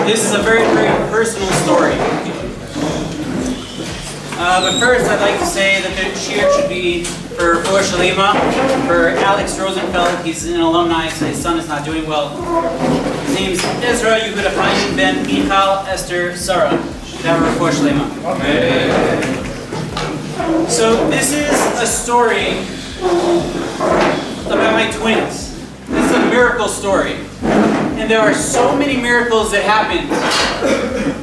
This is a very, very personal story. But first, I'd like to say that the cheer should be for Shalima, for Alex Rosenfeld. He's an alumni, so his son is not doing well. His name's Ezra Yehuda Chaim Ben Michal Esther Sarah. Should have a for Shalima. So this is a story about my twins. This is a miracle story. And there are so many miracles that happened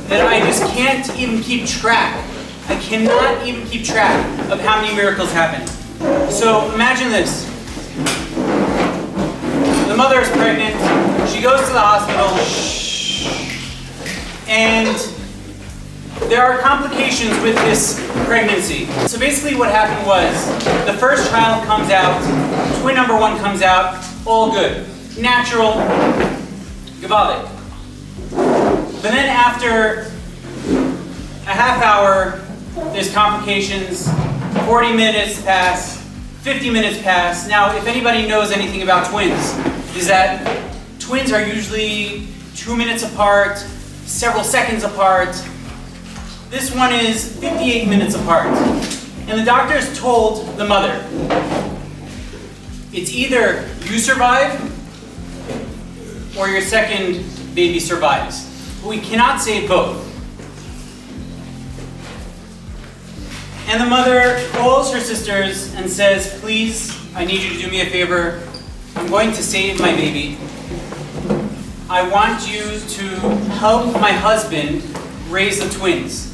that I just can't even keep track. I cannot even keep track of how many miracles happened. So imagine this. The mother is pregnant. She goes to the hospital. And there are complications with this pregnancy. So basically what happened was, the first child comes out, twin number one comes out, all good. Natural, gewaldig. But then after a half hour, there's complications, 40 minutes pass, 50 minutes pass. Now, if anybody knows anything about twins, is that twins are usually 2 minutes apart, several seconds apart. This one is 58 minutes apart. And the doctors told the mother, it's either you survive or your second baby survives. But we cannot say both. And the mother calls her sisters and says, please, I need you to do me a favor. I'm going to save my baby. I want you to help my husband raise the twins.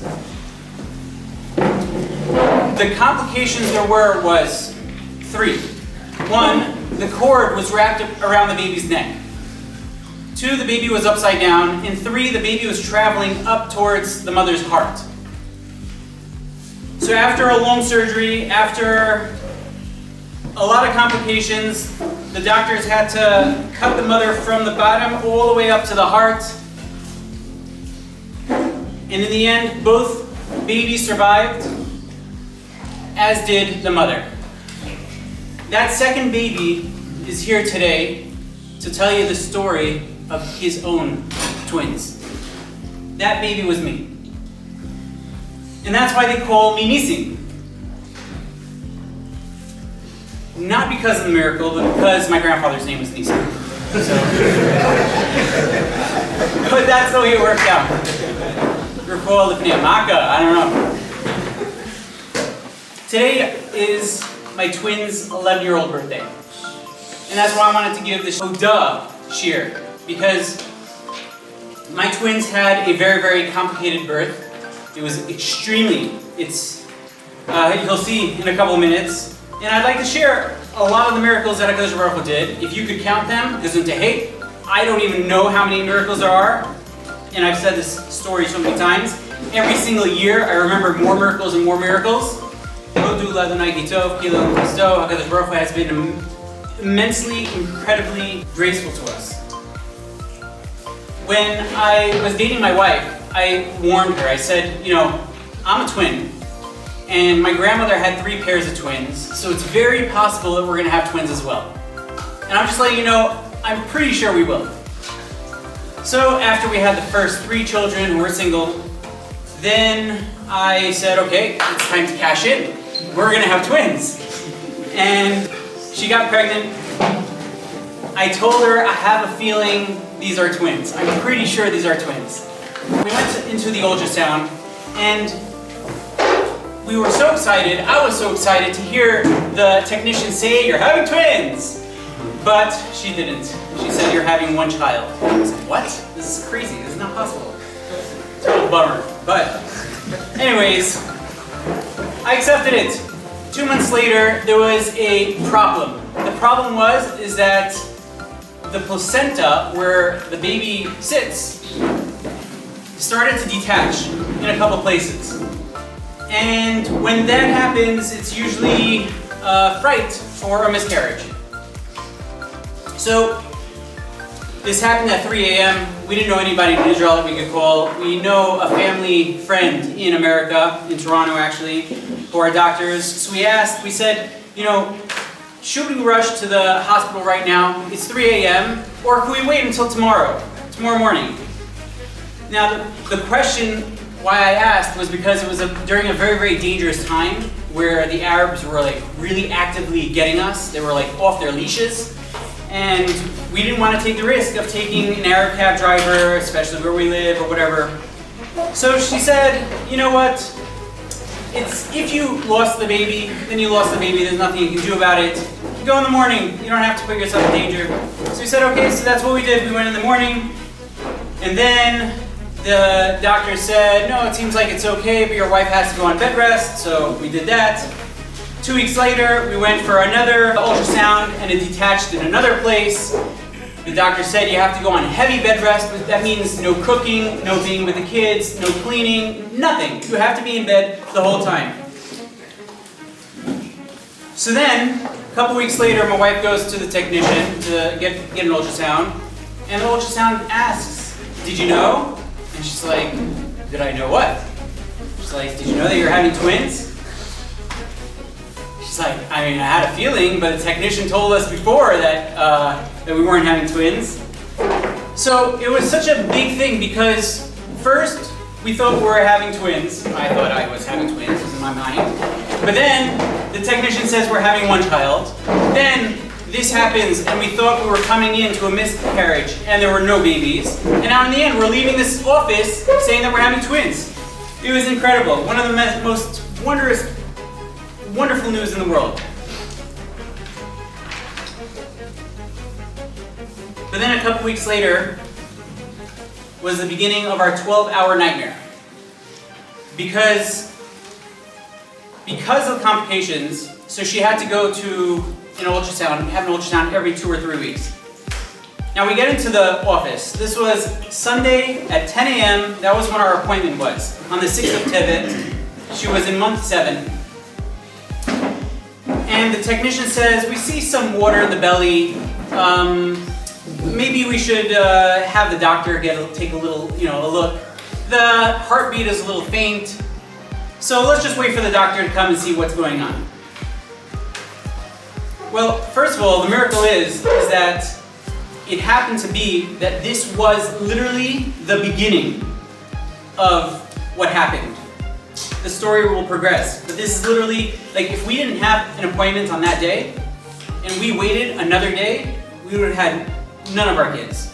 The complications there was 3. 1, the cord was wrapped around the baby's neck. 2, the baby was upside down. And 3, the baby was traveling up towards the mother's heart. So after a long surgery, after a lot of complications, the doctors had to cut the mother from the bottom all the way up to the heart. And in the end, both babies survived, as did the mother. That second baby is here today to tell you the story of his own twins. That baby was me. And that's why they call me Nisso. Not because of the miracle, but because my grandfather's name was Nisso. So, but that's the way it worked out. Recall the Pneumaka, I don't know. Today is my twins' 11-year-old birthday. And that's why I wanted to give this Oda shir, because my twins had a very, very complicated birth. It was extremely, you'll see in a couple of minutes. And I'd like to share a lot of the miracles that HaKadosh Baruch Hu did. If you could count them, I don't even know how many miracles there are. And I've said this story so many times. Every single year, I remember more miracles and more miracles. HaKadosh Baruch Hu has been immensely, incredibly graceful to us. When I was dating my wife, I warned her. I said, I'm a twin, and my grandmother had 3 pairs of twins, so it's very possible that we're going to have twins as well. And I'm just letting you know, I'm pretty sure we will. So after we had the first 3 children who were single, then I said, okay, it's time to cash in. We're going to have twins. And she got pregnant. I told her, I have a feeling these are twins. I'm pretty sure these are twins. We went into the ultrasound, and we were so excited, I was so excited to hear the technician say, you're having twins! But she didn't. She said, you're having 1 child. I said, what? This is crazy, this is not possible. Total bummer. But anyways, I accepted it. 2 months later, there was a problem. The problem is that the placenta, where the baby sits, started to detach in a couple places. And when that happens, it's usually a fright for a miscarriage. So this happened at 3 a.m. We didn't know anybody in Israel that we could call. We know a family friend in America, in Toronto actually, who are doctors. So we said, should we rush to the hospital right now? It's 3 a.m. or can we wait until tomorrow morning? Now, the question why I asked was because it was during a very, very dangerous time where the Arabs were like really actively getting us. They were like off their leashes. And we didn't want to take the risk of taking an Arab cab driver, especially where we live or whatever. So she said, you know what? If you lost the baby, then you lost the baby. There's nothing you can do about it. You go in the morning. You don't have to put yourself in danger. So we said, okay, so that's what we did. We went in the morning. And then the doctor said, no, it seems like it's okay, but your wife has to go on bed rest. So we did that. 2 weeks later, we went for another ultrasound and it detached in another place. The doctor said you have to go on heavy bed rest, but that means no cooking, no being with the kids, no cleaning, nothing. You have to be in bed the whole time. So then, a couple weeks later, my wife goes to the technician to get an ultrasound, and the ultrasound asks, did you know? And she's like, did I know what? She's like, did you know that you're having twins? She's like, I mean, I had a feeling, but the technician told us before that we weren't having twins. So it was such a big thing because first we thought we were having twins. I thought I was having twins, it was in my mind. But then the technician says we're having one child. Then this happens and we thought we were coming into a miscarriage and there were no babies. And now in the end we're leaving this office saying that we're having twins. It was incredible. One of the most wonderful news in the world. But then a couple weeks later was the beginning of our 12-hour nightmare. Because of complications, so she had to go to an ultrasound, have an ultrasound every 2 or 3 weeks. Now we get into the office. This was Sunday at 10 a.m. That was when our appointment was. On the 6th of Tevet. She was in month 7. And the technician says, we see some water in the belly. Maybe we should have the doctor take a little, a look. The heartbeat is a little faint. So let's just wait for the doctor to come and see what's going on. Well, first of all, the miracle is that it happened to be that this was literally the beginning of what happened. The story will progress, but this is literally, like if we didn't have an appointment on that day, and we waited another day, we would have had none of our kids.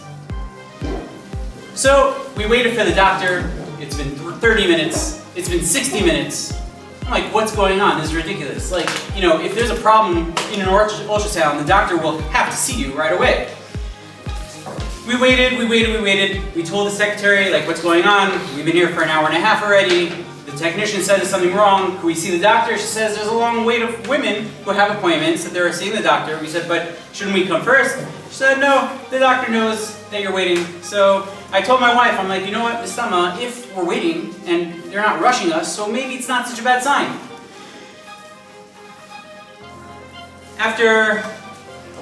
So we waited for the doctor. It's been 30 minutes, it's been 60 minutes. I'm like, what's going on? This is ridiculous. Like, if there's a problem in an ultrasound, the doctor will have to see you right away. We waited. We told the secretary, like, what's going on? We've been here for an hour and a half already. The technician said there's something wrong. Can we see the doctor? She says there's a long wait of women who have appointments that they're seeing the doctor. We said, but shouldn't we come first? She said, no, the doctor knows that you're waiting. So I told my wife, I'm like, you know what, Miss Tama, if we're waiting and they're not rushing us, so maybe it's not such a bad sign. After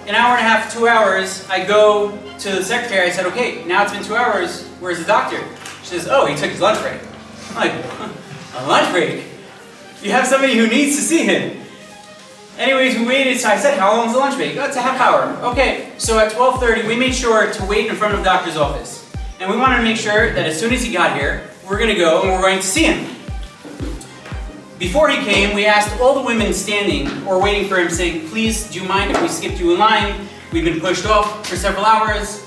an hour and a half, 2 hours, I go to the secretary. I said, okay, now it's been 2 hours. Where's the doctor? She says, oh, he took his lunch break. I'm like, a lunch break? You have somebody who needs to see him. Anyways, we waited, so I said, how long is the lunch break? Oh, it's a half hour. Okay, so at 12:30, we made sure to wait in front of the doctor's office. And we wanted to make sure that as soon as he got here, we're going to go and we're going to see him. Before he came, we asked all the women standing or waiting for him, saying, please, do you mind if we skipped you in line? We've been pushed off for several hours.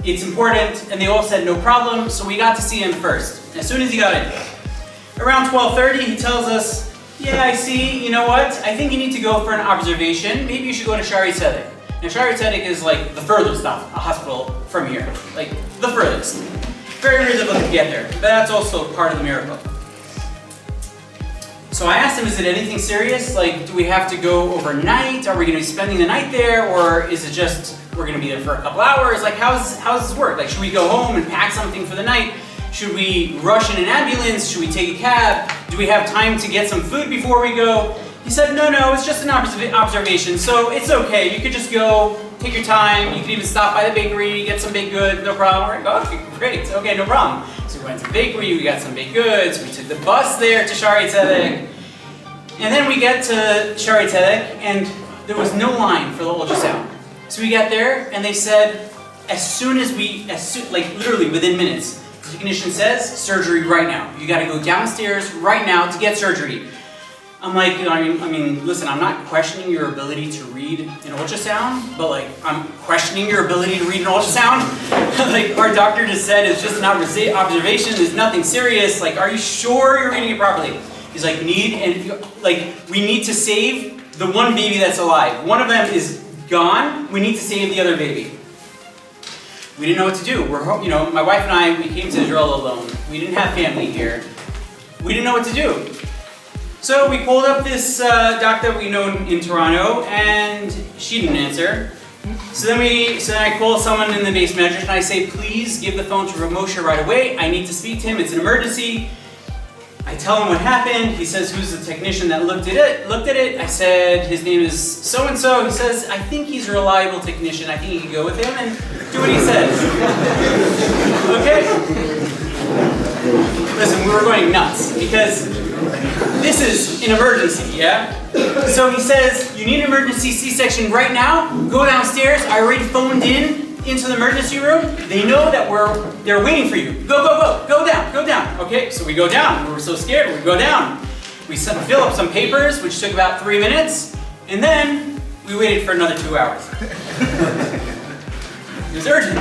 It's important. And they all said, no problem. So we got to see him first, as soon as he got in. Around 12:30, he tells us, yeah, I see, you know what? I think you need to go for an observation. Maybe you should go to Shari Tzedek. Now, Shari Tzedek is like the furthest hospital from here. Like, the furthest. Very difficult to get there, but that's also part of the miracle. So I asked him, is it anything serious? Like, do we have to go overnight? Are we going to be spending the night there? Or is it just, we're going to be there for a couple hours? Like, how does this work? Like, should we go home and pack something for the night? Should we rush in an ambulance? Should we take a cab? Do we have time to get some food before we go? He said, no, it's just an observation, so it's okay. You could just go, take your time. You could even stop by the bakery, get some baked goods, no problem. We're like, okay, great, okay, no problem. So we went to the bakery, we got some baked goods, we took the bus there to Shari Tzedek. And then we get to Shari Tzedek, and there was no line for the ultrasound. So we got there, and they said, like literally within minutes, The technician says, surgery right now. You gotta go downstairs right now to get surgery. I'm like, I mean, listen, I'm not questioning your ability to read an ultrasound, but like, I'm questioning your ability to read an ultrasound. Like, our doctor just said it's just an observation, there's nothing serious. Like, are you sure you're reading it properly? He's like, we need to save the one baby that's alive. One of them is gone, we need to save the other baby. We didn't know what to do. My wife and I, we came to Israel alone. We didn't have family here. We didn't know what to do. So we called up this doctor we know in Toronto, and she didn't answer. So then I called someone in the base manager, and I say, please give the phone to Ramosha right away. I need to speak to him. It's an emergency. I tell him what happened. He says, who's the technician that looked at it? I said, his name is so-and-so. He says, I think he's a reliable technician. I think you can go with him and do what he says. Okay? Listen, we were going nuts because this is an emergency, yeah? So he says, you need an emergency C-section right now. Go downstairs. I already phoned into the emergency room. They know that they're waiting for you. Go down. Okay, so we go down. We were so scared, we go down. We fill up some papers, which took about 3 minutes, and then we waited for another 2 hours. It was urgent.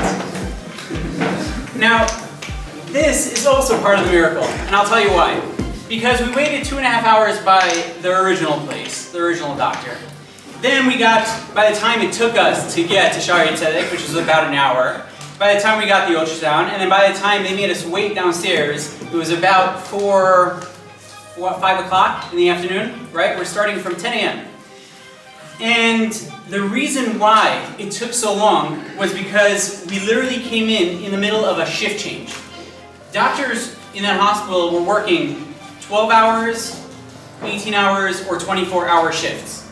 Now, this is also part of the miracle, and I'll tell you why. Because we waited 2.5 hours by the original place, the original doctor. Then by the time it took us to get to Shari Tzedek, which was about an hour, by the time we got the ultrasound, and then by the time they made us wait downstairs, it was about 5 o'clock in the afternoon, right? We're starting from 10 a.m. And the reason why it took so long was because we literally came in the middle of a shift change. Doctors in that hospital were working 12 hours, 18 hours, or 24-hour shifts.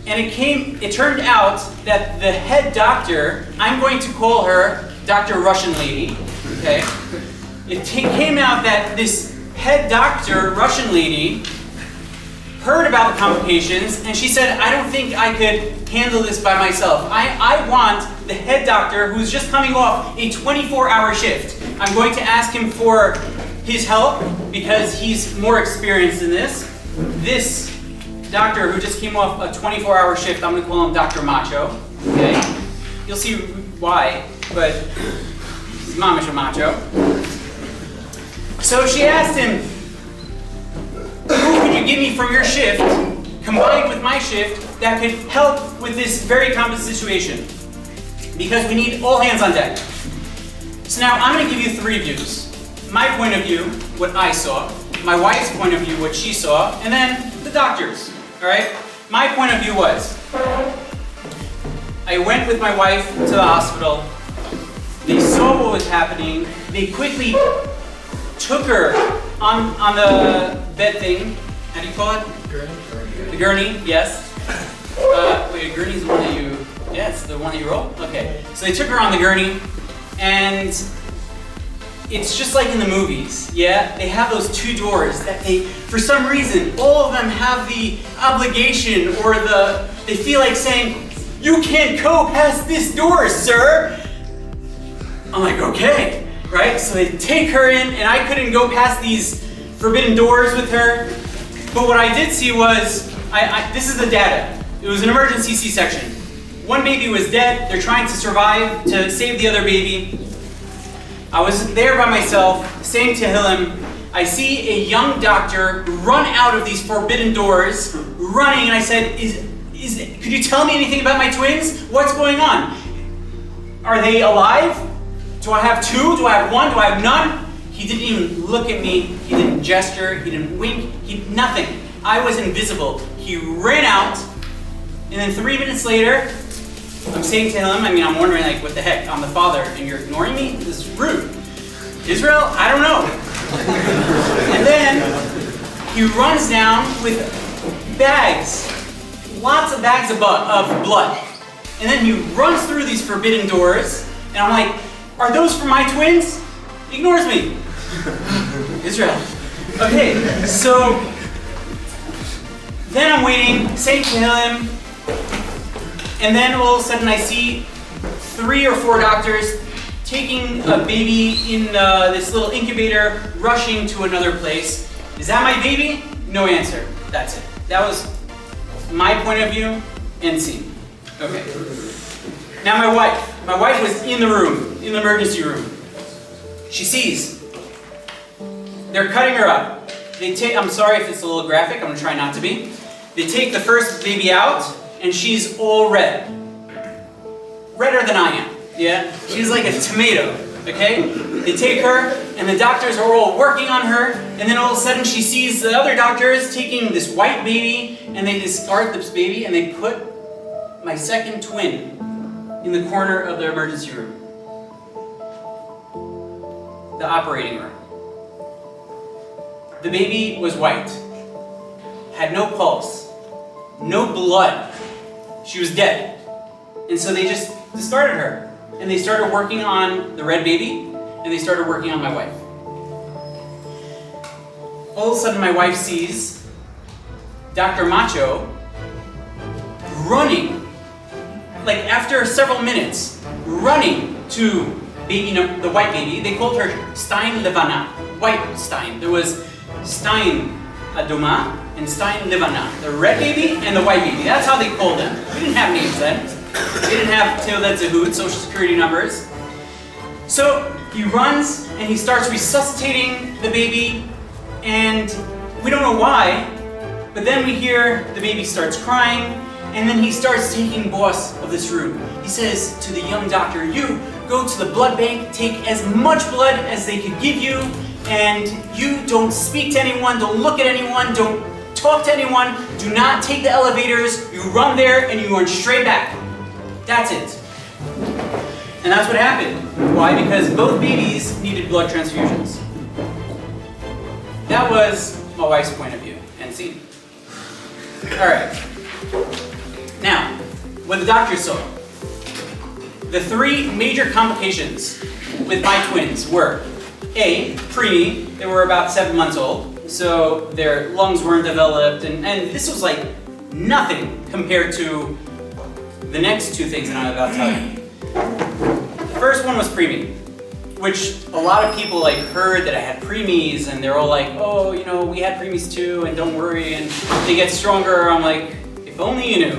And it turned out that the head doctor, I'm going to call her Dr. Russian Lady, okay? It came out that this head doctor, Russian lady, heard about the complications, and she said, I don't think I could handle this by myself. I want the head doctor, who's just coming off a 24-hour shift. I'm going to ask him for his help, because he's more experienced in this. This doctor who just came off a 24-hour shift, I'm going to call him Dr. Macho, okay? You'll see why, but his mom is a macho. So she asked him, who can you give me from your shift, combined with my shift, that could help with this very complex situation? Because we need all hands on deck. So now I'm going to give you 3 views. My point of view, what I saw, my wife's point of view, what she saw, and then the doctor's, all right? My point of view was, I went with my wife to the hospital. They saw what was happening. They quickly took her on the bed thing. How do you call it? Gurney. The gurney, yes. Wait, a gurney's the one that you, yes, the one that you roll? Okay. So they took her on the gurney, and it's just like in the movies, yeah? They have those 2 doors that for some reason, all of them have the obligation or they feel like saying, you can't go past this door, sir. I'm like, okay, right? So they take her in, and I couldn't go past these forbidden doors with her. But what I did see was, this is the data. It was an emergency C-section. One baby was dead. They're trying to survive to save the other baby. I was there by myself, saying to Tehillim. I see a young doctor run out of these forbidden doors, running, and I said, could you tell me anything about my twins? What's going on? Are they alive? Do I have 2? Do I have 1? Do I have none? He didn't even look at me. He didn't gesture. He didn't wink. Nothing. I was invisible. He ran out, and then 3 minutes later, I'm saying to him, I'm wondering, like, what the heck? I'm the father, and you're ignoring me? This is rude. Israel? I don't know. And then he runs down with bags, lots of bags of blood. And then he runs through these forbidden doors, and I'm like, are those for my twins? He ignores me. Israel. Okay, so then I'm waiting, saying to him, and then all of a sudden I see 3 or 4 doctors taking a baby in this little incubator, rushing to another place. Is that my baby? No answer. That's it. That was my point of view and scene. Okay. Now my wife was in the room, in the emergency room. She sees. They're cutting her up. I'm sorry if it's a little graphic, I'm gonna try not to be. They take the first baby out, and she's all red. Redder than I am, yeah? She's like a tomato, okay? They take her, and the doctors are all working on her, and then all of a sudden she sees the other doctors taking this white baby, and they discard this baby, and they put my second twin in the corner of the emergency room. The operating room. The baby was white, had no pulse, no blood. She was dead. And so they just discarded her. And they started working on the red baby, and they started working on my wife. All of a sudden my wife sees Dr. Macho running, like after several minutes, running to baby, the white baby. They called her Stein Levana, white Stein. There was Stein Adoma and Stein Levana, the red baby and the white baby. That's how they called them. We didn't have names then. We didn't have Teulet Zehut, social security numbers. So he runs and he starts resuscitating the baby, and we don't know why, but then we hear the baby starts crying, and then he starts taking boss of this room. He says to the young doctor, you go to the blood bank, take as much blood as they could give you, and you don't speak to anyone, don't look at anyone, don't talk to anyone, do not take the elevators, you run there and you run straight back. That's it. And that's what happened. Why? Because both babies needed blood transfusions. That was my wife's point of view and scene. Alright. Now, what the doctor saw. The three major complications with my twins were A, preemie. They were about 7 months old, so their lungs weren't developed, and this was like nothing compared to the next two things that I'm about to tell you. The first one was preemie, which a lot of people like heard that I had preemies, and they're all like, oh, you know, we had preemies too, and don't worry, and they get stronger. I'm like, if only you knew,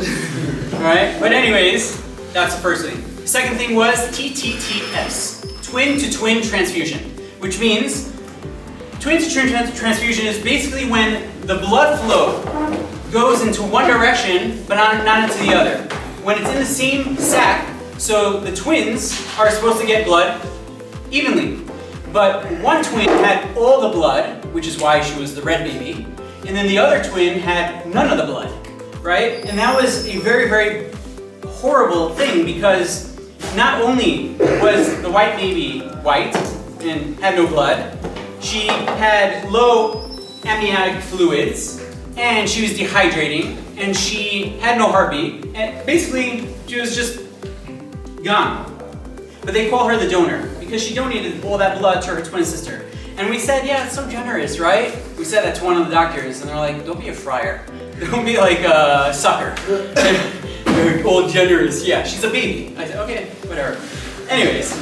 right? But anyways, that's the first thing. The second thing was TTTS, twin-to-twin transfusion, which means twin-to-twin transfusion is basically when the blood flow goes into one direction, but not into the other. When it's in the same sac, so the twins are supposed to get blood evenly. But one twin had all the blood, which is why she was the red baby, and then the other twin had none of the blood, right? And that was a very, very horrible thing, because not only was the white baby white and had no blood, she had low amniotic fluids, and she was dehydrating, and she had no heartbeat, and basically she was just gone. But they call her the donor because she donated all that blood to her twin sister. And we said, yeah, it's so generous, right? We said that to one of the doctors, and they're like, don't be a friar. Don't be like a sucker. They're all generous. Yeah, she's a baby. I said, okay, whatever. Anyways,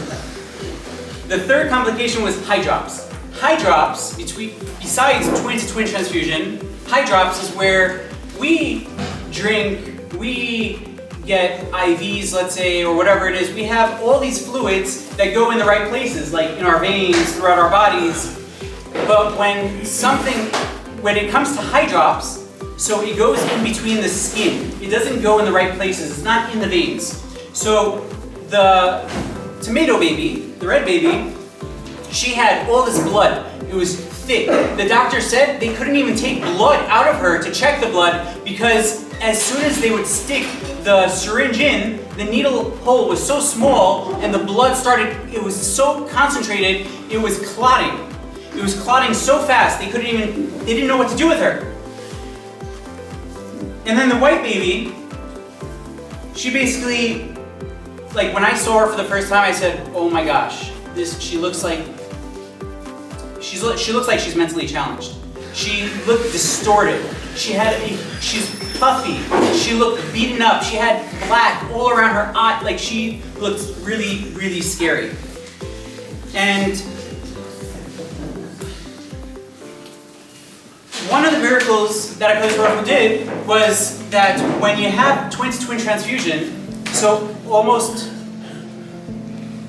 the third complication was high drops. High drops, besides twin-to-twin transfusion, high drops is where we drink, we get IVs, let's say, or whatever it is. We have all these fluids that go in the right places, like in our veins, throughout our bodies. But when it comes to high drops, so it goes in between the skin. It doesn't go in the right places. It's not in the veins. So the tomato baby, the red baby, she had all this blood. It was thick. The doctor said they couldn't even take blood out of her to check the blood, because as soon as they would stick the syringe in, the needle hole was so small and the blood it was so concentrated, it was clotting. It was clotting so fast they didn't know what to do with her. And then the white baby, she basically, like when I saw her for the first time, I said, oh my gosh, she looks like she's mentally challenged. She looked distorted. She's puffy. She looked beaten up. She had black all around her eye. Like she looked really, really scary. And one of the miracles that HaKadosh Baruch Hu did was that when you have twin-to-twin transfusion, so almost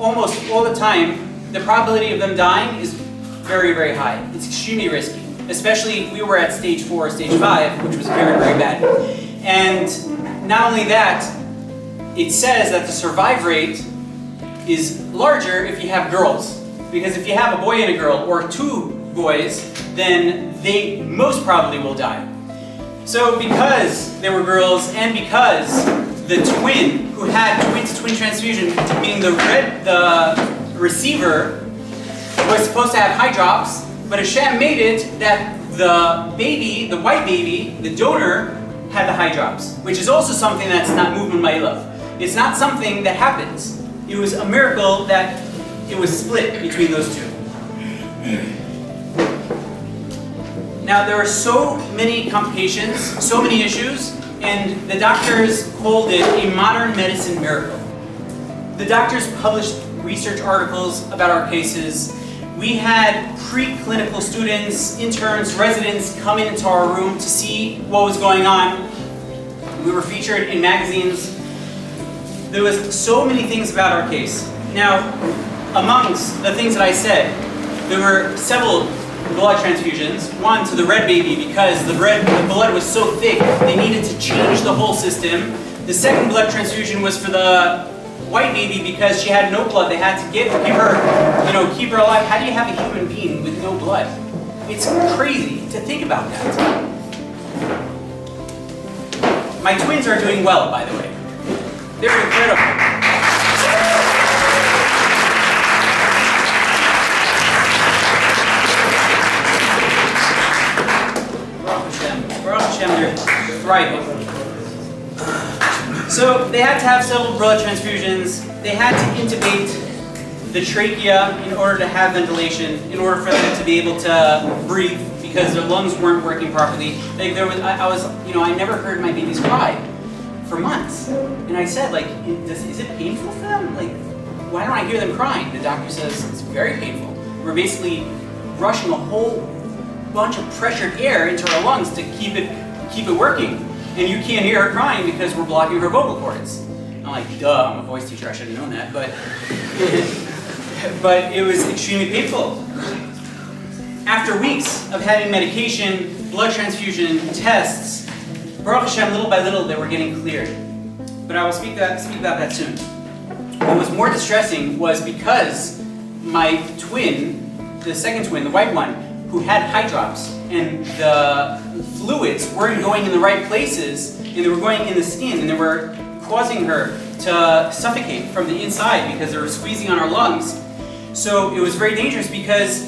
all the time, the probability of them dying is very, very high. It's extremely risky. Especially, we were at stage 4, stage 5, which was very, very bad. And not only that, it says that the survive rate is larger if you have girls. Because if you have a boy and a girl, or 2 boys, then they most probably will die. So because there were girls, and because the twin who had twin-to-twin transfusion, meaning the receiver, was supposed to have high drops, but Hashem made it that the baby, the white baby, the donor, had the high drops, which is also something that's not movement ma'ilav. It's not something that happens. It was a miracle that it was split between those two. Now there are so many complications, so many issues, and the doctors called it a modern medicine miracle. The doctors published research articles about our cases. We had pre-clinical students, interns, residents come into our room to see what was going on. We were featured in magazines. There was so many things about our case. Now, amongst the things that I said, there were several blood transfusions. One to the red baby because the blood was so thick they needed to change the whole system. The second blood transfusion was for the white baby because she had no blood. They had to keep her alive. How do you have a human being with no blood? It's crazy to think about that. My twins are doing well, by the way. They're incredible. Baruch Hashem, they're thriving. So they had to have several blood transfusions. They had to intubate the trachea in order to have ventilation, in order for them to be able to breathe, because their lungs weren't working properly. I never heard my babies cry for months. And I said, is it painful for them? Why don't I hear them crying? The doctor says, it's very painful. We're basically rushing a whole bunch of pressured air into her lungs to keep it working. And you can't hear her crying because we're blocking her vocal cords. I'm like, duh, I'm a voice teacher, I should have known that, but it was extremely painful. After weeks of having medication, blood transfusion, tests, Baruch Hashem, little by little, they were getting cleared. But I will speak about that soon. What was more distressing was because my twin, the second twin, the white one, who had high drops, and the fluids weren't going in the right places, and they were going in the skin, and they were causing her to suffocate from the inside because they were squeezing on her lungs. So it was very dangerous because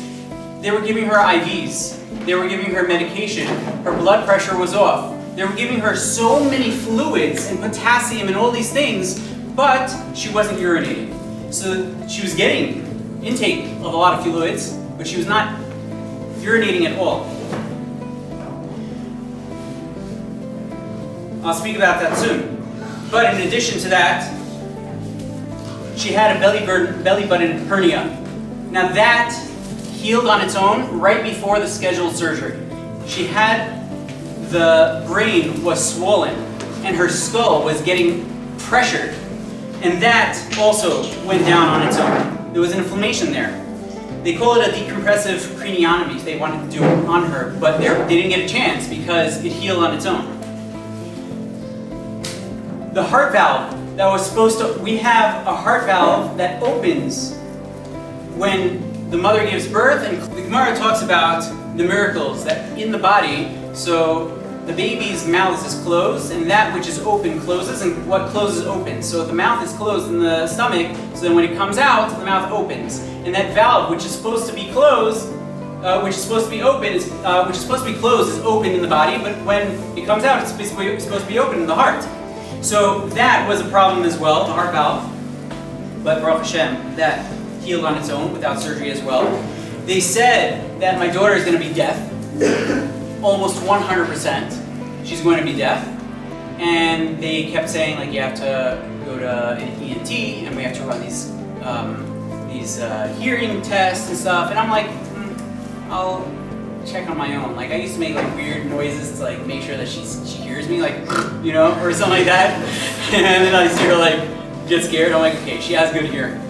they were giving her IVs, they were giving her medication, her blood pressure was off, they were giving her so many fluids and potassium and all these things, but she wasn't urinating. So she was getting intake of a lot of fluids, but she was not urinating at all. I'll speak about that soon. But in addition to that, she had a belly button hernia. Now that healed on its own right before the scheduled surgery. The brain was swollen and her skull was getting pressured. And that also went down on its own. There was an inflammation there. They call it a decompressive craniotomy. They wanted to do it on her, but they didn't get a chance because it healed on its own. The heart valve that was we have a heart valve that opens when the mother gives birth, and the Gemara talks about the miracles that in the body, so the baby's mouth is closed, and that which is open closes, and what closes opens. So the mouth is closed in the stomach, so then when it comes out, the mouth opens. And that valve, which is supposed to be closed, which is supposed to be open, which is supposed to be closed, is open in the body, but when it comes out, it's supposed to be open in the heart. So that was a problem as well, the heart valve. But Baruch Hashem, that healed on its own without surgery as well. They said that my daughter is going to be deaf. Almost 100%. She's going to be deaf. And they kept saying, you have to go to an ENT, and we have to run these hearing tests and stuff, and I'm like, I'll check on my own. Like I used to make like weird noises to like make sure that she hears me, like or something like that. And then I see her like get scared. I'm like, okay, she has good hearing.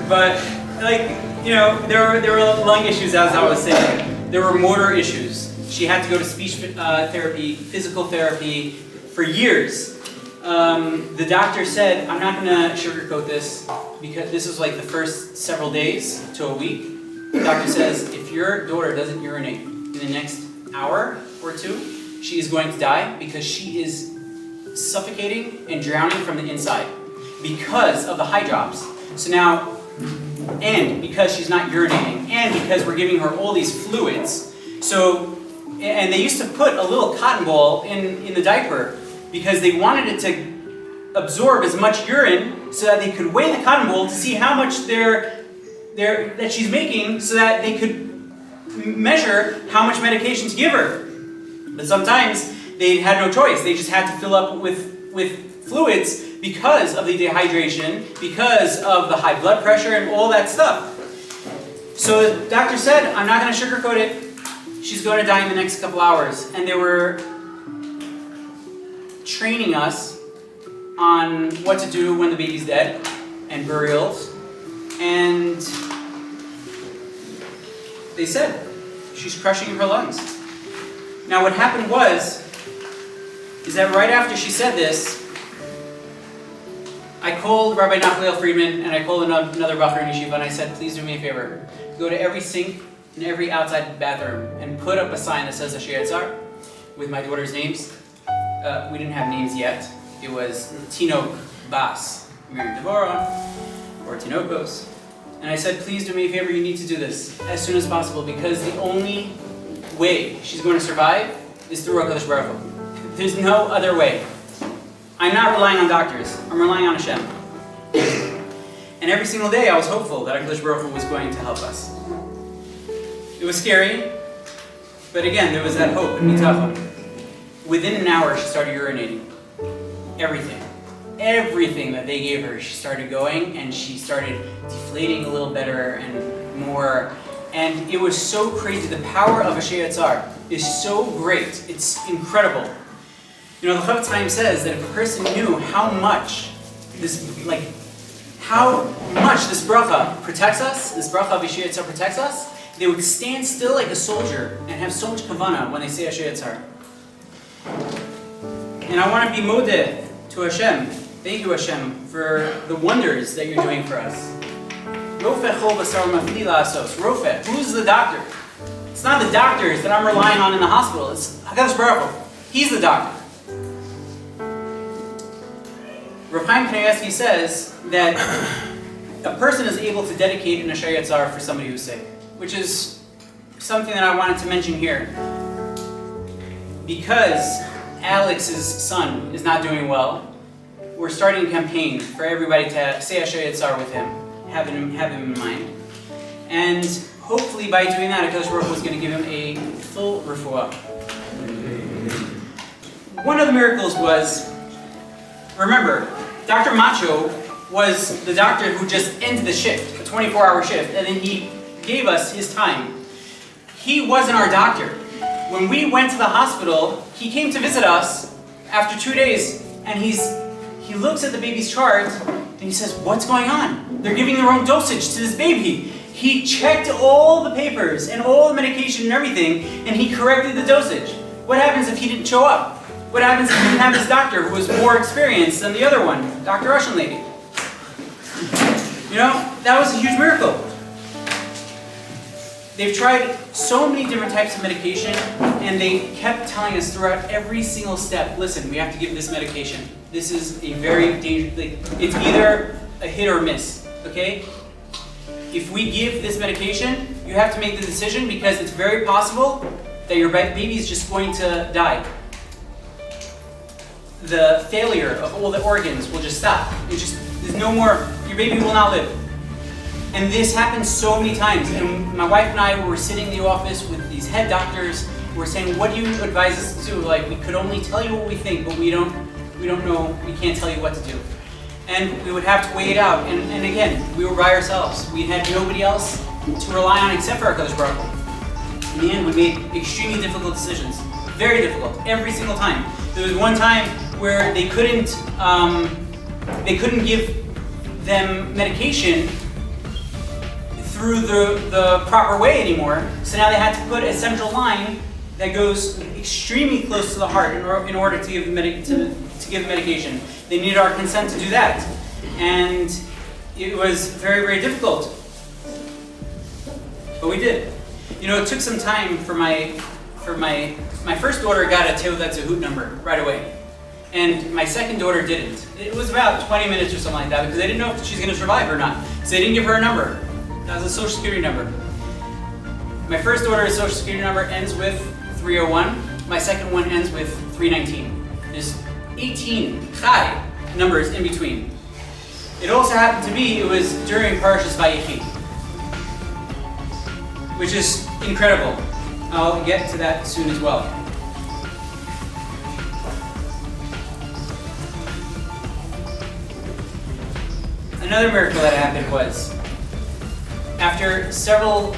But like there were lung issues, as I was saying. There were motor issues. She had to go to speech therapy, physical therapy for years. The doctor said, I'm not going to sugarcoat this because this is like the first several days to a week. The doctor says, if your daughter doesn't urinate in the next hour or two, she is going to die because she is suffocating and drowning from the inside because of the high drops. So now, and because she's not urinating, and because we're giving her all these fluids, and they used to put a little cotton ball in the diaper because they wanted it to absorb as much urine so that they could weigh the cotton ball to see how much that she's making so that they could measure how much medication to give her. But sometimes they had no choice. They just had to fill up with fluids because of the dehydration, because of the high blood pressure and all that stuff. So the doctor said, I'm not going to sugarcoat it. She's going to die in the next couple hours. And they were training us on what to do when the baby's dead and burials. And they said, she's crushing her lungs. Now what happened is that right after she said this, I called Rabbi Nachaliel Friedman and I called another Bachur in Yeshiva and I said, please do me a favor. Go to every sink in every outside bathroom and put up a sign that says Asher Yatzar with my daughter's names. We didn't have names yet. It was Tinok Bas, Miriam Devorah, or Tinokos. And I said, please do me a favor, you need to do this as soon as possible because the only way she's going to survive is through HaKadosh Baruch Hu. There's no other way. I'm not relying on doctors, I'm relying on Hashem. And every single day I was hopeful that HaKadosh Baruch Hu was going to help us. It was scary, but again, there was that hope in Mitachon. Within an hour, she started urinating. Everything that they gave her, she started going, and she started deflating a little better and more. And it was so crazy. The power of Asher Yatzar is so great. It's incredible. The Chofetz Chaim says that if a person knew how much this bracha protects us, this bracha of Asher Yatzar protects us, they would stand still like a soldier and have so much kavanah when they say Asher Yatzar. And I want to be modeh to Hashem. Thank you, Hashem, for the wonders that you're doing for us. Rofeh chol basar mafli la'asos. Rofeh, who's the doctor? It's not the doctors that I'm relying on in the hospital. It's HaKadosh Baruch Hu. He's the doctor. Rav Chaim Kanievsky says that a person is able to dedicate an Asher Yatzar for somebody who's sick, which is something that I wanted to mention here. Because Alex's son is not doing well, we're starting a campaign for everybody to say Asher Yatzar with him, have him in mind. And hopefully by doing that, HaKadosh Baruch Hu is going to give him a full refuah. One of the miracles was, remember, Dr. Macho was the doctor who just ended the shift, a 24-hour shift, and then he gave us his time. He wasn't our doctor. When we went to the hospital, he came to visit us after 2 days, and he looks at the baby's chart, and he says, what's going on? They're giving the wrong dosage to this baby. He checked all the papers and all the medication and everything, and he corrected the dosage. What happens if he didn't show up? What happens if he didn't have his doctor who was more experienced than the other one, Dr. Russian lady? That was a huge miracle. They've tried so many different types of medication, and they kept telling us throughout every single step, listen, we have to give this medication. This is a very dangerous, it's either a hit or miss, okay? If we give this medication, you have to make the decision because it's very possible that your baby is just going to die. The failure of all the organs will just stop. There's no more, your baby will not live. And this happens so many times. And my wife and I were sitting in the office with these head doctors. We're saying, what do you advise us to do? We could only tell you what we think, but we don't know, we can't tell you what to do. and we would have to wait it out. And again, we were by ourselves. We had nobody else to rely on except for our Kadosh Baruch Hu. In the end, we made extremely difficult decisions. Very difficult, every single time. There was one time where they couldn't give them medication through the proper way anymore. So now they had to put a central line that goes extremely close to the heart in order to give medication. They needed our consent to do that, and it was very, very difficult. But we did. You know, it took some time for my first daughter got a Teudat Zehut number right away, and my second daughter didn't. It was about 20 minutes or something like that because they didn't know if she's going to survive or not. So they didn't give her a number. That was a Social Security number. My first daughter's Social Security number ends with 301. My second one ends with 319. There's 18 chai numbers in between. It also happened to be, it was during Parashas Vayechi, which is incredible. I'll get to that soon as well. Another miracle that happened was after several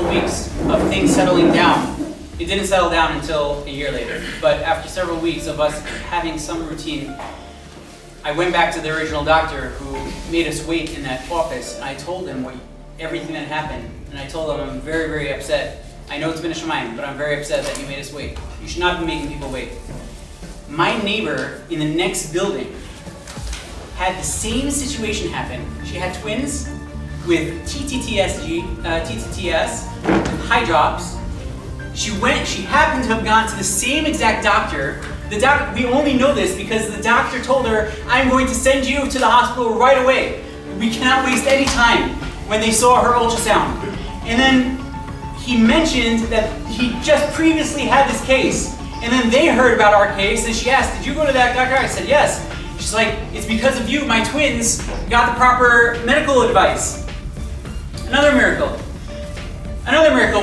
weeks of things settling down. It didn't settle down until a year later, but after several weeks of us having some routine, I went back to the original doctor who made us wait in that office, and I told him everything that happened, and I told him I'm very, very upset. I know it's been a shemayim, but I'm very upset that you made us wait. You should not be making people wait. My neighbor in the next building had the same situation happen. She had twins with TTTS, high drops. She happened to have gone to the same exact doctor. We only know this because the doctor told her, I'm going to send you to the hospital right away. We cannot waste any time, when they saw her ultrasound. And then he mentioned that he just previously had this case. And then they heard about our case, and she asked, did you go to that doctor? I said, yes. She's like, it's because of you, my twins got the proper medical advice. Another miracle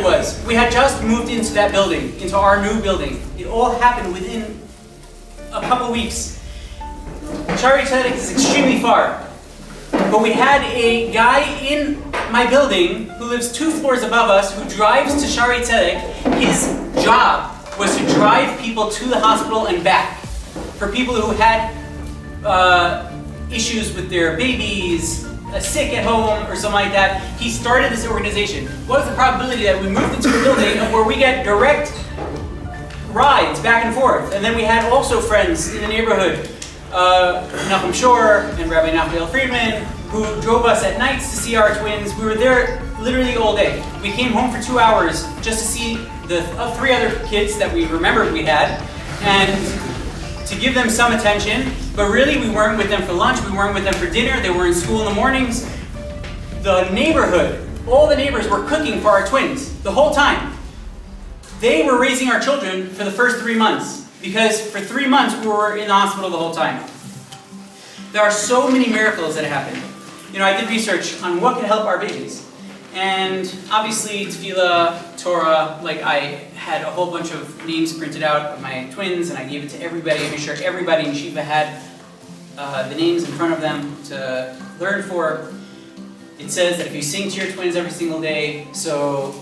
was, we had just moved into that building, into our new building. It all happened within a couple weeks. Shari Tzedek is extremely far. But we had a guy in my building who lives 2 floors above us who drives to Shari Tzedek. His job was to drive people to the hospital and back. For people who had issues with their babies, sick at home or something like that, he started this organization. What is the probability that we moved into a building where we get direct rides back and forth? And then we had also friends in the neighborhood, Nachum Shor and Rabbi Nathaniel Friedman, who drove us at nights to see our twins. We were there literally all day. We came home for 2 hours just to see the 3 other kids that we remembered we had, and to give them some attention. But really, we weren't with them for lunch, we weren't with them for dinner, they were in school in the mornings. The neighborhood, all the neighbors were cooking for our twins the whole time. They were raising our children for the first 3 months, because for 3 months we were in the hospital the whole time. There are so many miracles that happen. You know, I did research on what can help our babies. And obviously, Tefillah, Torah, like I had a whole bunch of names printed out of my twins, and I gave it to everybody. I made sure everybody in Shiva had the names in front of them to learn for. It says that if you sing to your twins every single day, so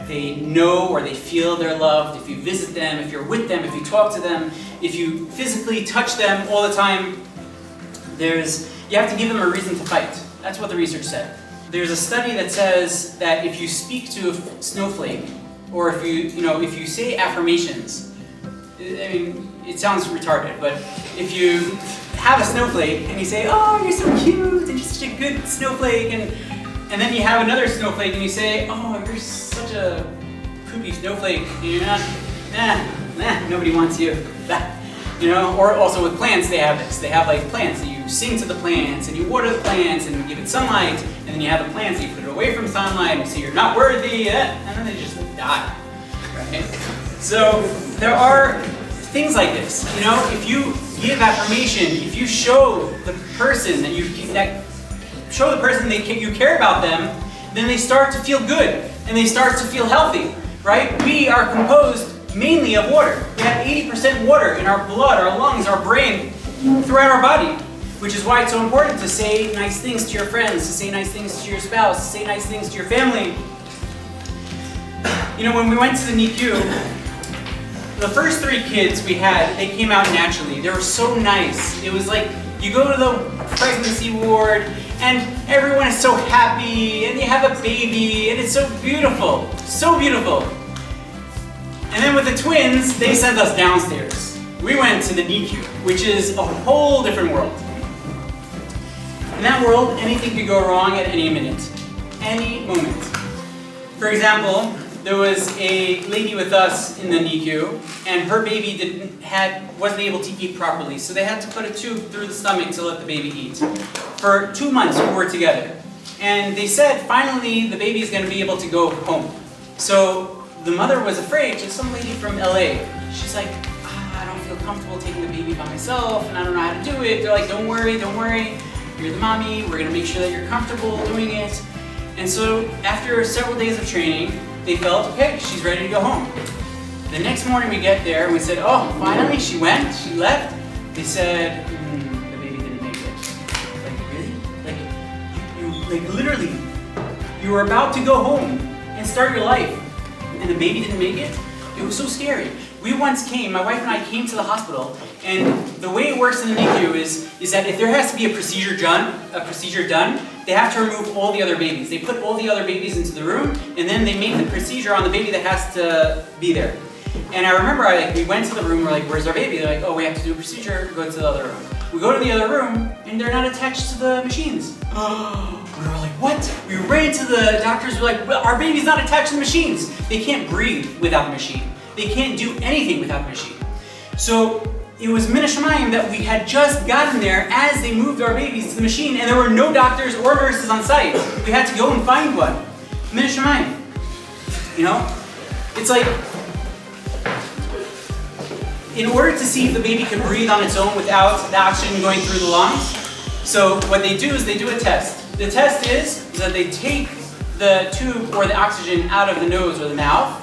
they know or they feel they're loved, if you visit them, if you're with them, if you talk to them, if you physically touch them all the time, you have to give them a reason to fight. That's what the research said. There's a study that says that if you speak to a snowflake, or if you say affirmations, I mean, it sounds retarded, but if you have a snowflake and you say, oh, you're so cute, and you're such a good snowflake, and then you have another snowflake and you say, oh, you're such a poopy snowflake, and you're not, nobody wants you. You know, or also with plants, they have this. They have like plants, and you sing to the plants, and you water the plants, and you give it sunlight, and then you have the plants, and you put it away from sunlight, and you say you're not worthy, and then they just die. Right? So there are things like this. You know, if you give affirmation, if you show the person that you care about them, then they start to feel good, and they start to feel healthy. Right? We are composed mainly of water. We have 80% water in our blood, our lungs, our brain, throughout our body. Which is why it's so important to say nice things to your friends, to say nice things to your spouse, to say nice things to your family. You know, when we went to the NICU, the first 3 kids we had, they came out naturally. They were so nice. It was like, you go to the pregnancy ward, and everyone is so happy, and you have a baby, and it's so beautiful. So beautiful. And then with the twins, they sent us downstairs. We went to the NICU, which is a whole different world. In that world, anything could go wrong at any minute, any moment. For example, there was a lady with us in the NICU, and her baby wasn't able to eat properly, so they had to put a tube through the stomach to let the baby eat. For 2 months, we were together, and they said finally the baby is going to be able to go home. So the mother was afraid. Just some lady from LA. She's like, I don't feel comfortable taking the baby by myself, and I don't know how to do it. They're like, don't worry. You're the mommy. We're going to make sure that you're comfortable doing it. And so after several days of training, they felt, okay, she's ready to go home. The next morning we get there and we said, oh, finally she went, she left. They said, the baby didn't make it. Like, really? Like literally, you were about to go home and start your life, and the baby didn't make it? It was so scary. We once came, my wife and I came to the hospital, and the way it works in the NICU is that if there has to be a procedure done, they have to remove all the other babies. They put all the other babies into the room, and then they make the procedure on the baby that has to be there. And I remember we went to the room, we're like, where's our baby? They're like, oh, we have to do a procedure, go to the other room. We go to the other room, and they're not attached to the machines. We were like, what? We ran to the doctors, we're like, well, our baby's not attached to the machines. They can't breathe without the machine. They can't do anything without the machine. So it was min hashamayim that we had just gotten there as they moved our babies to the machine, and there were no doctors or nurses on site. We had to go and find one. Min hashamayim. You know? It's like, in order to see if the baby can breathe on its own without the oxygen going through the lungs, so what they do is they do a test. The test is that they take the tube or the oxygen out of the nose or the mouth,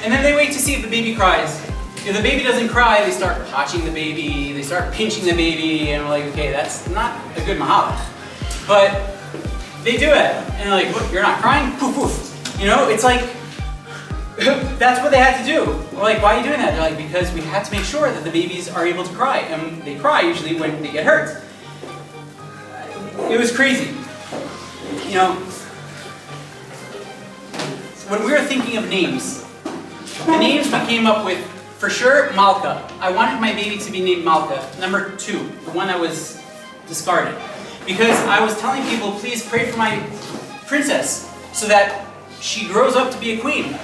and then they wait to see if the baby cries. If the baby doesn't cry, they start touching the baby, they start pinching the baby, and we're like, okay, that's not a good mahalach. But they do it, and they're like, what, you're not crying? Poof, poof. You know, it's like, that's what they had to do. We're like, why are you doing that? They're like, because we had to make sure that the babies are able to cry, and they cry usually when they get hurt. It was crazy. You know, when we were thinking of names, the names we came up with, for sure, Malka. I wanted my baby to be named Malka, number 2, the one that was discarded. Because I was telling people, please pray for my princess, so that she grows up to be a queen.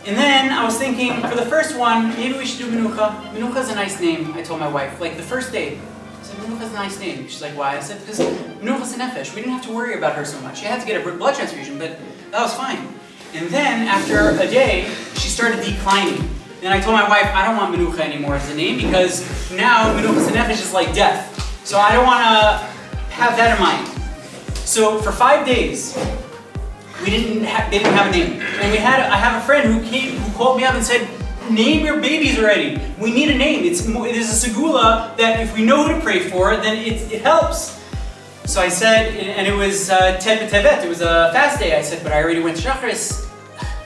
And then I was thinking, for the first one, maybe we should do Menucha. Menucha is a nice name, I told my wife. Like the first day, I said, Menucha is a nice name. She's like, why? I said, because Menucha is a nefesh. We didn't have to worry about her so much. She had to get a blood transfusion, but that was fine. And then, after a day, she started declining. And I told my wife, I don't want Menucha anymore as a name, because now Menucha Senefesh is like death. So I don't want to have that in mind. So for 5 days, they didn't have a name. And I have a friend who called me up and said, name your babies already. We need a name. It is a segula that if we know who to pray for, then it helps. So I said, and it was Tet B'Tevet, it was a fast day. I said, but I already went to Shachris.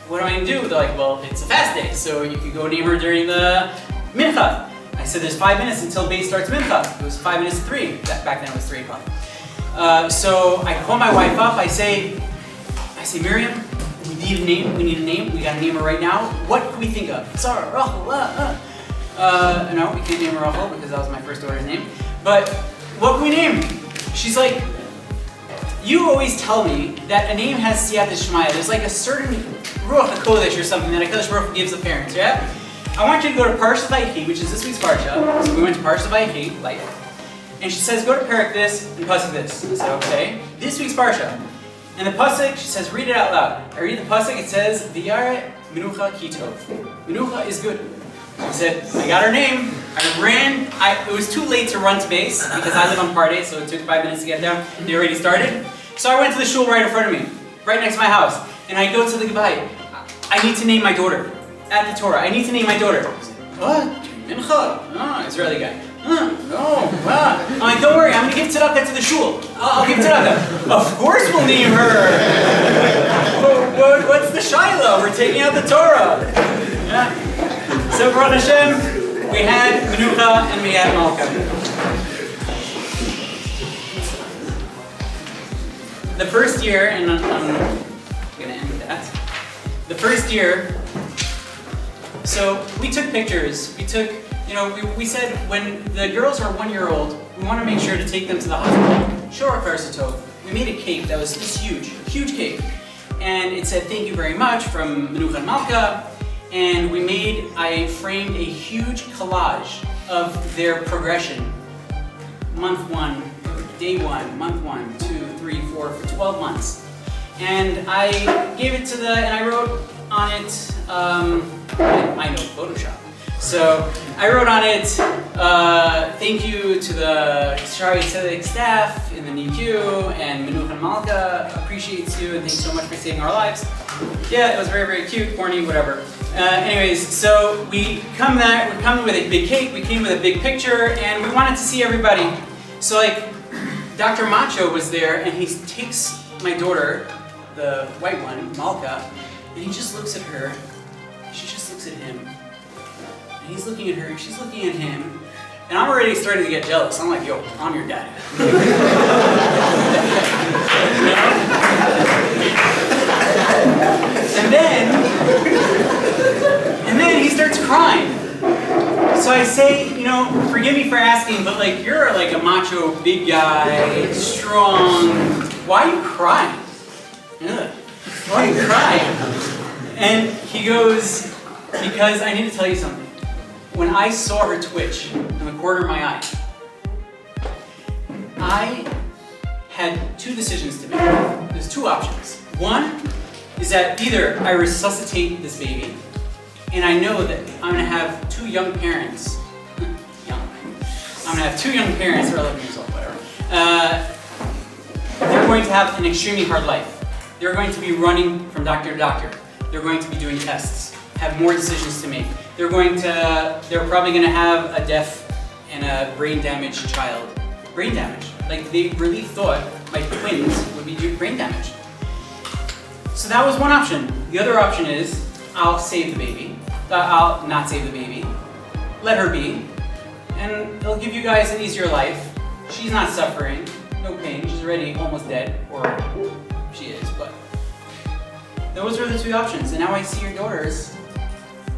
What am I going to do? They're like, well, it's a fast day, so you could go name her during the mincha. I said, there's 5 minutes until Bay starts mincha. It was 5 minutes to 3. Back then it was 3 o'clock. So I call my wife up. I say, Miriam, we need a name. We got to name her right now. What can we think of? Sarah, Rachel, no, we can't name her Rachel because that was my first daughter's name. But what can we name? She's like, you always tell me that a name has siyata shmaya. There's like a certain ruach hakodesh or something that HaKadosh Baruch Hu gives the parents, yeah? I want you to go to Parashat Vayechi, which is this week's parsha. So we went to Parashat Vayechi, like, and she says, go to Perek this and pasuk this. I said, okay. This week's parsha. And the pasuk, she says, read it out loud. I read the pasuk, it says, V'yare menucha ki tov. Menucha is good. I said, I got her name. I ran. It was too late to run to base because I live on Pardes, so it took 5 minutes to get down. They already started. So I went to the shul right in front of me, right next to my house. And I go to the Gabbai. I need to name my daughter. At the Torah, I need to name my daughter. What? Mincha. Oh, Israeli guy. I'm like, don't worry, I'm going to give tzedakah to the shul. I'll give tzedakah. Of course we'll name her. What's the shaila? We're taking out the Torah. Yeah. So Baruch Hashem, we had Menucha and we had Malka. The first year, and I'm going to end with that. The first year, so we took pictures. We took, we said when the girls are 1 year old, we want to make sure to take them to the hospital. Show our Karsatov. We made a cake that was this huge cake. And it said, thank you very much from Menucha and Malka. And I framed a huge collage of their progression. Month 1, day 1, month 1, 2, 3, 4, for 12 months. And I gave it to and I wrote on it, I know Photoshop. So I wrote on it, thank you to the Shari Tzedek staff in the NICU, and Menucha and Malka appreciates you and thanks so much for saving our lives. Yeah, it was very, very cute, corny, whatever. Anyways, so we come with a big cake, we came with a big picture, and we wanted to see everybody. So like, Dr. Macho was there, and he takes my daughter, the white one, Malka, and he just looks at her, she just looks at him. And he's looking at her, and she's looking at him, and I'm already starting to get jealous. I'm like, yo, I'm your dad. And then he starts crying. So I say, forgive me for asking, but like, you're like a macho, big guy, strong. Why are you crying? Ugh. Why are you crying? And he goes, because I need to tell you something. When I saw her twitch in the corner of my eye, I had 2 decisions to make. There's 2 options. One is that either I resuscitate this baby, and I know that I'm going to have 2 young parents. I'm going to have 2 young parents, or 11 years old, whatever. They're going to have an extremely hard life. They're going to be running from doctor to doctor. They're going to be doing tests, have more decisions to make. They're probably going to have a deaf and a brain damaged child. Brain damage. Like, they really thought my twins would be brain damaged. So that was one option. The other option is, I'll save the baby. I'll not save the baby. Let her be. And it'll give you guys an easier life. She's not suffering. No pain. She's already almost dead. Or she is, but those were the 2 options. And now I see your daughters.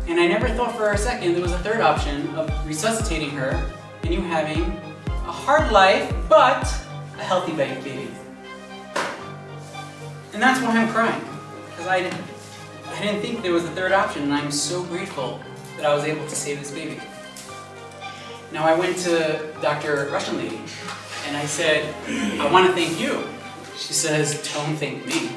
And I never thought for a second there was a third option of resuscitating her and you having a hard life, but a healthy baby. And that's why I'm crying. Because I didn't think there was a third option, and I'm so grateful that I was able to save this baby. Now I went to Dr. Russian Lady, and I said, I want to thank you. She says, don't thank me.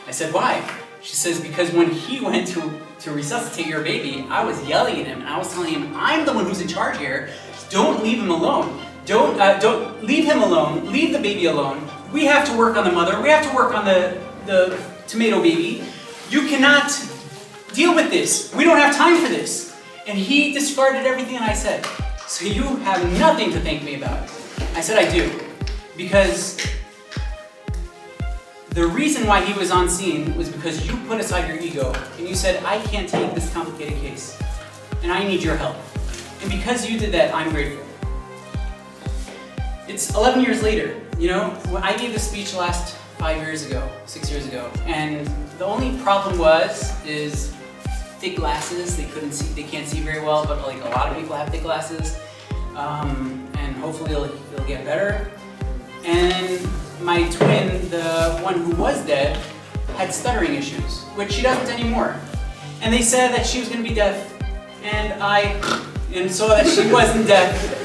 I said, why? She says, because when he went to resuscitate your baby, I was yelling at him, and I was telling him, I'm the one who's in charge here. Don't leave him alone. Don't leave him alone. Leave the baby alone. We have to work on the mother. We have to work on the tomato baby. You cannot deal with this. We don't have time for this. And he discarded everything that I said. So you have nothing to thank me about. I said I do. Because the reason why he was on scene was because you put aside your ego and you said, I can't take this complicated case. And I need your help. And because you did that, I'm grateful. It's 11 years later, I gave this speech last 6 years ago, and the only problem is thick glasses. They can't see very well, but like a lot of people have thick glasses, and hopefully it'll get better. And my twin, the one who was dead, had stuttering issues, which she doesn't anymore. And they said that she was going to be deaf, and I saw that she wasn't deaf.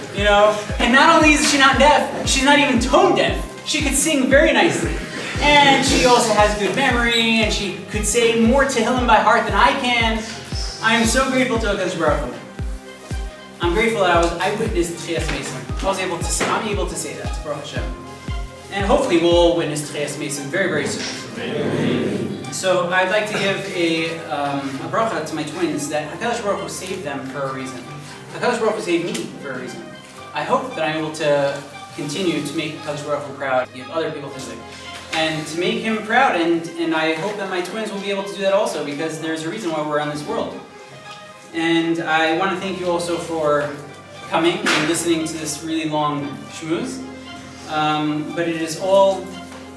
And not only is she not deaf, she's not even tone deaf. She could sing very nicely. And she also has good memory, and she could say more Tehillim by heart than I can. I am so grateful to HaKadosh Baruch Hu. I'm grateful that I witnessed Tchias Mason. I'm able to say that, Baruch Hashem. And hopefully we'll witness Tchias Mason very, very soon. Amen. So I'd like to give a bracha to my twins that HaKadosh Baruch Hu saved them for a reason. HaKadosh Baruch Hu saved me for a reason. I hope that I'm able to continue to make Hashem Baruch Hu proud, give other people chizuk, and to make him proud, and I hope that my twins will be able to do that also, because there's a reason why we're on this world. And I want to thank you also for coming and listening to this really long shmooze. But it is all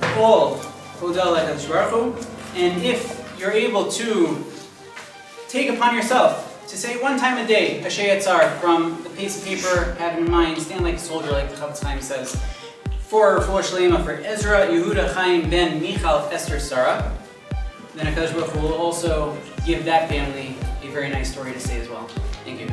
Hoda Hashem Baruch Hu. And if you're able to take upon yourself to say one time a day, Hashem Yatzar, from the piece of paper, have it in mind, stand like a soldier, like the Chafetz Chaim says, for Shlema, for Ezra, Yehuda, Chaim, Ben, Michal, Esther, Sarah, then HaKadosh Baruch Hu will also give that family a very nice story to say as well. Thank you.